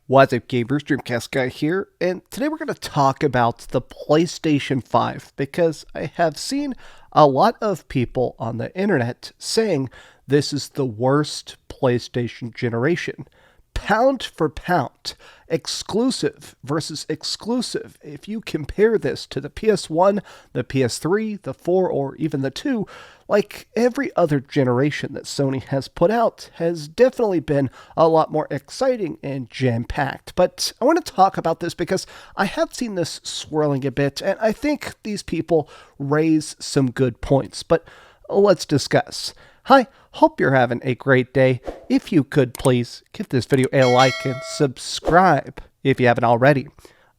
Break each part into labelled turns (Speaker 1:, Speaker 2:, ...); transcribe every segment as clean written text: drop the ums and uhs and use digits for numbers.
Speaker 1: What's up, gamers? DreamcastGuy here, and today we're going to talk about the PlayStation 5 because I have seen a lot of people on the internet saying this is the worst PlayStation generation. Pound for pound, exclusive versus exclusive. If you compare this to the PS1, the PS3, the 4, or even the 2, like every other generation that Sony has put out has definitely been a lot more exciting and jam-packed. But I want to talk about this because I have seen this swirling a bit, and I think these people raise some good points. But let's discuss. Hi, hope you're having a great day. If you could please give this video a like and subscribe if you haven't already.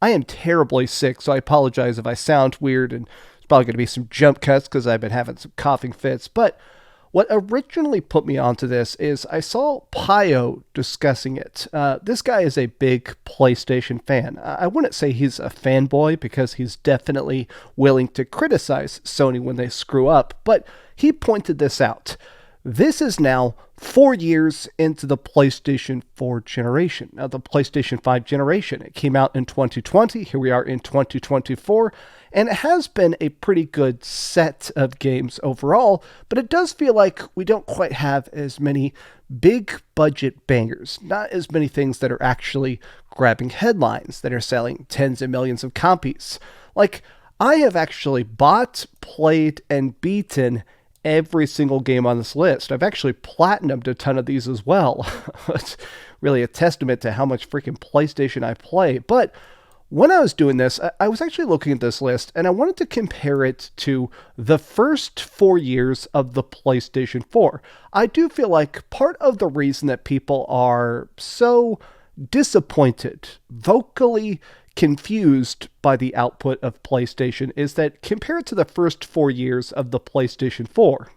Speaker 1: I am terribly sick, so I apologize if I sound weird, and there's probably going to be some jump cuts because I've been having some coughing fits. But what originally put me onto this is I saw Pio discussing it. This guy is a big PlayStation fan. I wouldn't say he's a fanboy because he's definitely willing to criticize Sony when they screw up, but he pointed this out. This is now 4 years into the PlayStation 4 generation. Now, the PlayStation 5 generation, it came out in 2020. Here we are in 2024. And it has been a pretty good set of games overall, but it does feel like we don't quite have as many big budget bangers. Not as many things that are actually grabbing headlines, that are selling tens of millions of copies. Like, I have actually bought, played, and beaten every single game on this list. I've actually platinumed a ton of these as well. It's really a testament to how much freaking PlayStation I play. But when I was doing this, I was actually looking at this list and I wanted to compare it to the first 4 years of the PlayStation 4. I do feel like part of the reason that people are so disappointed, vocally confused by the output of PlayStation is that compared to the first 4 years of the PlayStation 4,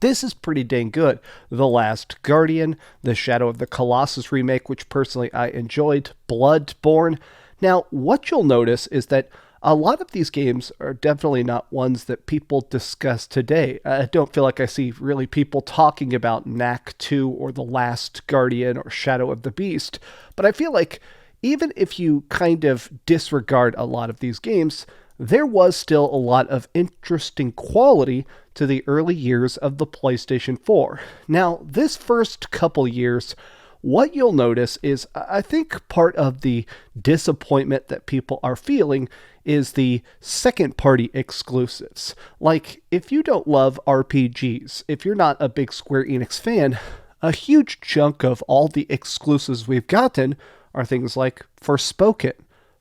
Speaker 1: this is pretty dang good. The Last Guardian, the Shadow of the Colossus remake, which personally I enjoyed, Bloodborne. Now, what you'll notice is that a lot of these games are definitely not ones that people discuss today. I don't feel like I see really people talking about Knack 2 or The Last Guardian or Shadow of the Beast, but I feel like even if you kind of disregard a lot of these games, there was still a lot of interesting quality to the early years of the PlayStation 4. Now, this first couple years, what you'll notice is I think part of the disappointment that people are feeling is the second-party exclusives. Like, if you don't love RPGs, if you're not a big Square Enix fan, a huge chunk of all the exclusives we've gotten are things like Forspoken,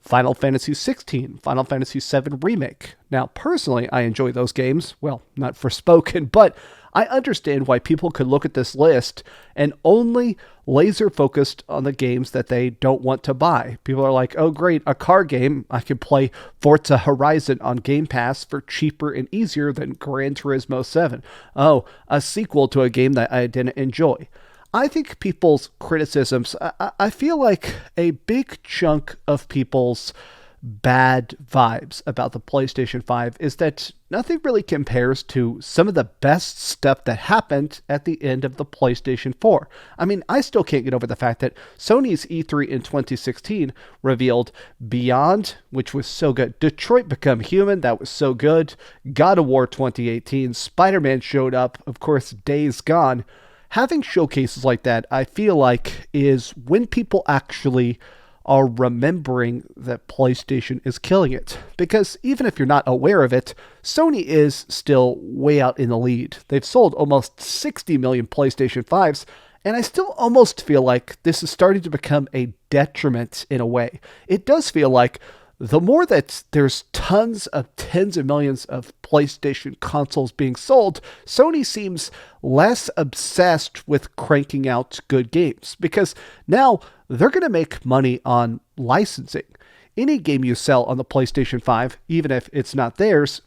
Speaker 1: Final Fantasy 16, Final Fantasy 7 Remake. Now, personally, I enjoy those games. Well, not Forspoken, but I understand why people could look at this list and only laser focused on the games that they don't want to buy. People are like, oh great, a car game. I can play Forza Horizon on Game Pass for cheaper and easier than Gran Turismo 7. Oh, a sequel to a game that I didn't enjoy. I think people's criticisms, I feel like a big chunk of people's bad vibes about the PlayStation 5 is that nothing really compares to some of the best stuff that happened at the end of the PlayStation 4. I mean, I still can't get over the fact that Sony's E3 in 2016 revealed Beyond, which was so good. Detroit Become Human, that was so good. God of War 2018, Spider-Man showed up, of course, Days Gone. Having showcases like that, I feel like, is when people actually are remembering that PlayStation is killing it. Because even if you're not aware of it, Sony is still way out in the lead. They've sold almost 60 million PlayStation 5s, and I still almost feel like this is starting to become a detriment in a way. It does feel like the more that there's tens of millions of PlayStation consoles being sold, Sony seems less obsessed with cranking out good games because now they're going to make money on licensing. Any game you sell on the PlayStation 5, even if it's not theirs,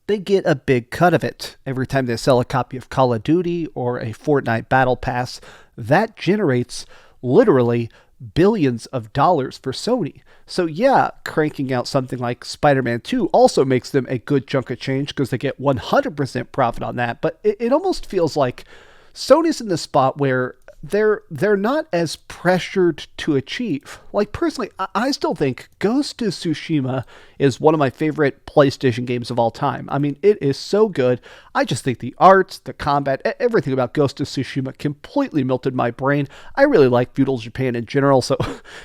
Speaker 1: they get a big cut of it. Every time they sell a copy of Call of Duty or a Fortnite Battle Pass, that generates literally billions of dollars for Sony. So yeah, cranking out something like Spider-Man 2 also makes them a good chunk of change because they get 100% profit on that. But it almost feels like Sony's in the spot where they're not as pressured to achieve. Like personally, I still think Ghost of Tsushima is one of my favorite PlayStation games of all time. I mean, it is so good. I just think the art, the combat, everything about Ghost of Tsushima completely melted my brain. I really like feudal Japan in general, so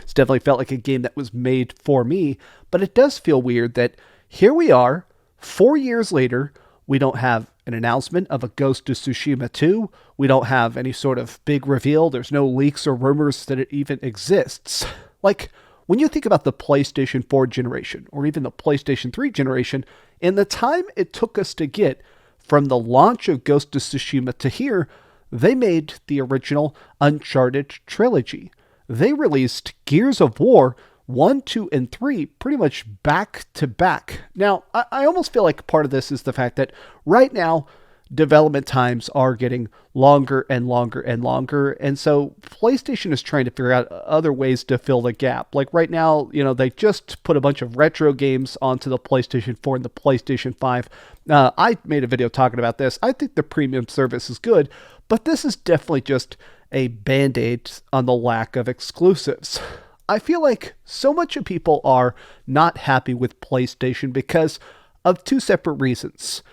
Speaker 1: it's definitely felt like a game that was made for me. But it does feel weird that here we are, 4 years later, we don't have an announcement of a Ghost of Tsushima 2. We don't have any sort of big reveal. There's no leaks or rumors that it even exists. Like, when you think about the PlayStation 4 generation, or even the PlayStation 3 generation, in the time it took us to get from the launch of Ghost of Tsushima to here, they made the original Uncharted trilogy. They released Gears of War 1, 2, and 3 pretty much back to back. Now, I almost feel like part of this is the fact that right now, development times are getting longer and longer and longer. And so PlayStation is trying to figure out other ways to fill the gap. Like right now, they just put a bunch of retro games onto the PlayStation 4 and the PlayStation 5. I made a video talking about this. I think the premium service is good, but this is definitely just a band-aid on the lack of exclusives. I feel like so much of people are not happy with PlayStation because of two separate reasons.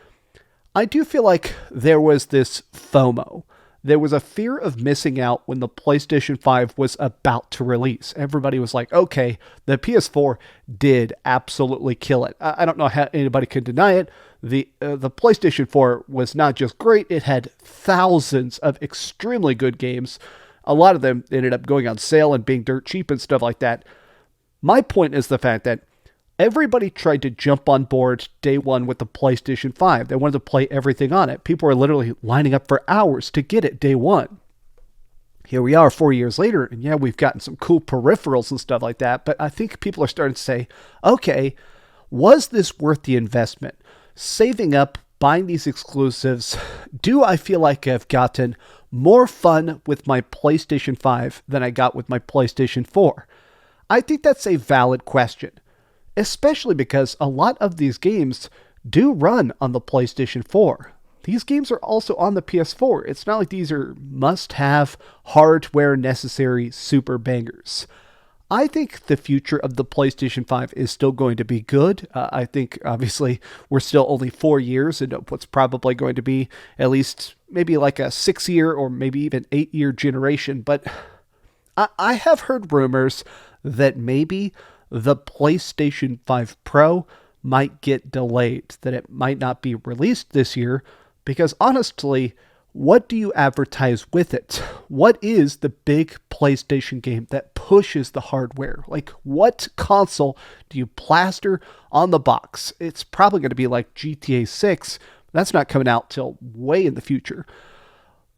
Speaker 1: I do feel like there was this FOMO. There was a fear of missing out when the PlayStation 5 was about to release. Everybody was like, okay, the PS4 did absolutely kill it. I don't know how anybody can deny it. The PlayStation 4 was not just great, it had thousands of extremely good games. A lot of them ended up going on sale and being dirt cheap and stuff like that. My point is the fact that everybody tried to jump on board day one with the PlayStation 5. They wanted to play everything on it. People were literally lining up for hours to get it day one. Here we are 4 years later, and yeah, we've gotten some cool peripherals and stuff like that, but I think people are starting to say, okay, was this worth the investment? Saving up, buying these exclusives, do I feel like I've gotten more fun with my PlayStation 5 than I got with my PlayStation 4? I think that's a valid question, especially because a lot of these games do run on the PlayStation 4. These games are also on the PS4. It's not like these are must-have, hardware necessary super bangers. I think the future of the PlayStation 5 is still going to be good. I think, obviously, we're still only 4 years into what's probably going to be at least maybe like a 6-year or maybe even 8-year generation. But I have heard rumors that maybe the PlayStation 5 Pro might get delayed, that it might not be released this year, because honestly, what do you advertise with it? What is the big PlayStation game that pushes the hardware? Like, what console do you plaster on the box? It's probably going to be like GTA 6. That's not coming out till way in the future.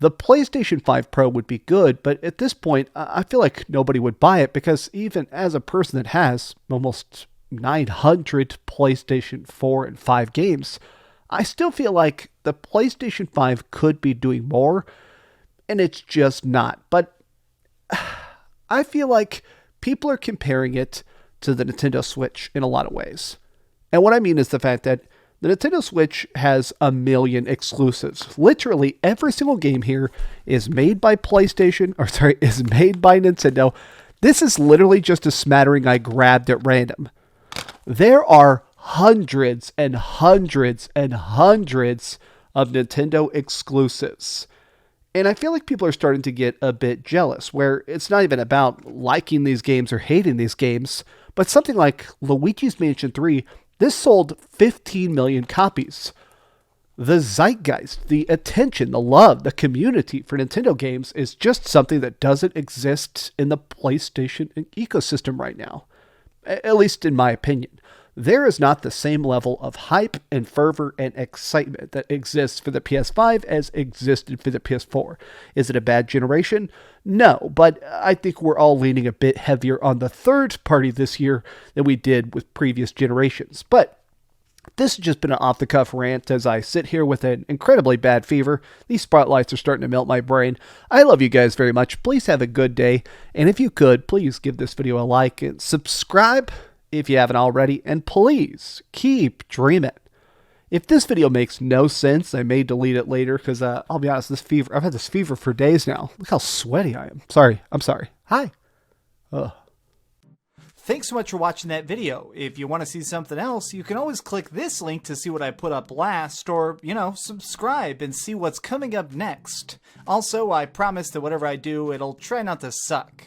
Speaker 1: The PlayStation 5 Pro would be good, but at this point, I feel like nobody would buy it because even as a person that has almost 900 PlayStation 4 and 5 games, I still feel like the PlayStation 5 could be doing more, and it's just not. But I feel like people are comparing it to the Nintendo Switch in a lot of ways. And what I mean is the fact that the Nintendo Switch has a million exclusives. Literally every single game here is made by is made by Nintendo. This is literally just a smattering I grabbed at random. There are hundreds and hundreds and hundreds of Nintendo exclusives. And I feel like people are starting to get a bit jealous, where it's not even about liking these games or hating these games, but something like Luigi's Mansion 3, this sold 15 million copies. The zeitgeist, the attention, the love, the community for Nintendo games is just something that doesn't exist in the PlayStation ecosystem right now. At least in my opinion. There is not the same level of hype and fervor and excitement that exists for the PS5 as existed for the PS4. Is it a bad generation? No, but I think we're all leaning a bit heavier on the third party this year than we did with previous generations. But this has just been an off-the-cuff rant as I sit here with an incredibly bad fever. These spotlights are starting to melt my brain. I love you guys very much. Please have a good day. And if you could, please give this video a like and subscribe if you haven't already. And please keep dreaming. If this video makes no sense, I may delete it later because I'll be honest, I've had this fever for days now. Look how sweaty I am. Sorry. I'm sorry. Hi. Ugh.
Speaker 2: Thanks so much for watching that video. If you want to see something else, you can always click this link to see what I put up last, or, subscribe and see what's coming up next. Also, I promise that whatever I do, it'll try not to suck.